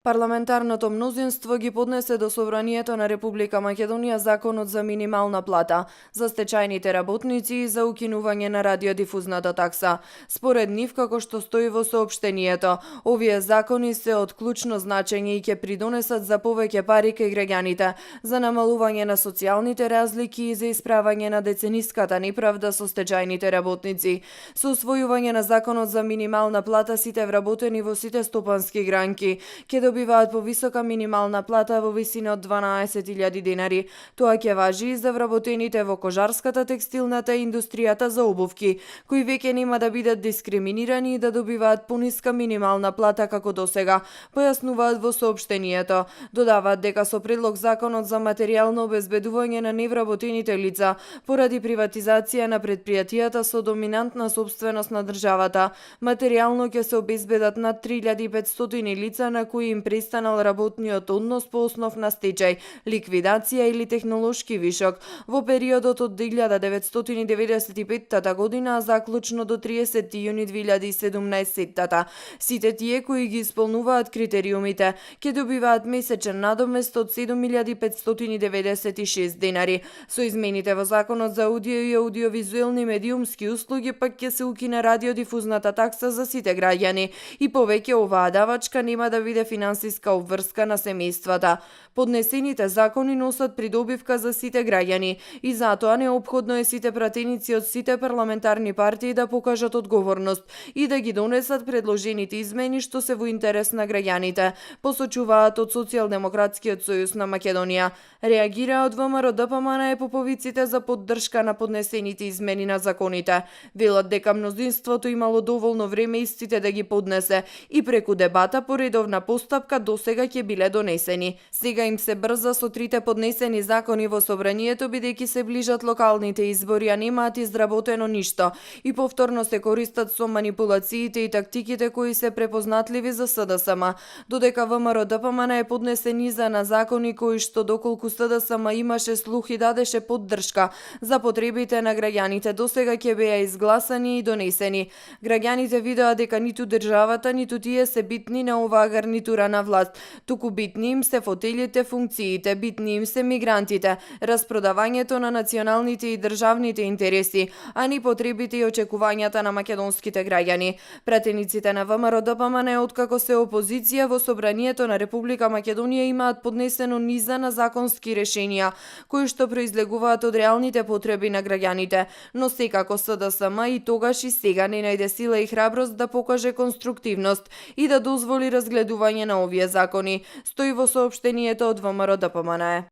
Парламентарното мнозинство ги поднесе до Собранието на Република Македонија законот за минимална плата за стечајните работници и за укинување на радиодифузната такса. Според нив, како што стои во соопштението, овие закони се од клучно значење и ќе придонесат за повеќе пари кај граѓаните, за намалување на социјалните разлики и за исправање на децениската неправда со стечајните работници. Со усвојување на законот за минимална плата, сите вработени во сите стопански гранки ќе добиваат повисока минимална плата во висина од 12.000 денари. Тоа ќе важи и за вработените во кожарската, текстилната и индустријата за обувки, кои веќе нема да бидат дискриминирани и да добиваат пониска минимална плата како досега, појаснуваат во соопштението. Додаваат дека со предлог законот за материјално обезбедување на невработените лица поради приватизација на предпријатијата со доминантна собственост на државата, материјално ќе се обезбедат над 3500 лица на кои им престанал работниот однос по основ на стечај, ликвидација или технолошки вишок во периодот од 1995 година, а заклучно до 30 јуни 2017. Сите тие кои ги исполнуваат критериумите ќе добиваат месечен надомест од 7596 денари. Со измените во законот за аудио и аудиовизуелни медиумски услуги пак ќе се укине радиодифузната такса за сите граѓани и повеќе оваа давачка нема да биде финансиска обврска на семејствата. Поднесените закони носат придобивка за сите граѓани и затоа неопходно е сите пратеници од сите парламентарни партии да покажат одговорност и да ги донесат предложените измени што се во интерес на граѓаните, посочуваат од Социјалдемократскиот сојуз на Македонија. Реагира од ВМРО ДПМН по повиците за поддршка на поднесените измени на законите. Велат дека мнозинството имало доволно време истите да ги поднесе и преку дебата по редовна постапка досега ќе биле донесени. Сега им се брза со трите поднесени закони во собранието бидејќи се ближат локалните избори, а немаат изработено ништо и повторно се користат со манипулациите и тактиките кои се препознатливи за СДСМ, додека ВМРО ДПМН поднесе низа на закони кои што доколку СДСМ имаше слух и дадеше поддршка за потребите на граѓаните, досега ќе беа изгласани и донесени. Граѓаните видоа дека ниту државата, ниту тие се битни на оваа гарнитура на власт, туку битни им се фотелите, функциите, битни им се мигрантите, распродавањето на националните и државните интереси, а ни потребите и очекувањата на македонските граѓани. Пратениците на ВМРО ДПМН откако се опозиција во собранието на Република Македонија имаат поднесено низа на законски решенија кои што произлегуваат од реалните потреби на граѓаните, но секако СДСМ и тогаш и сега не најде сила и храброст да покаже конструктивност и да дозволи разгледување на овие закони, стои во соопштението од ВМРО ДПМН.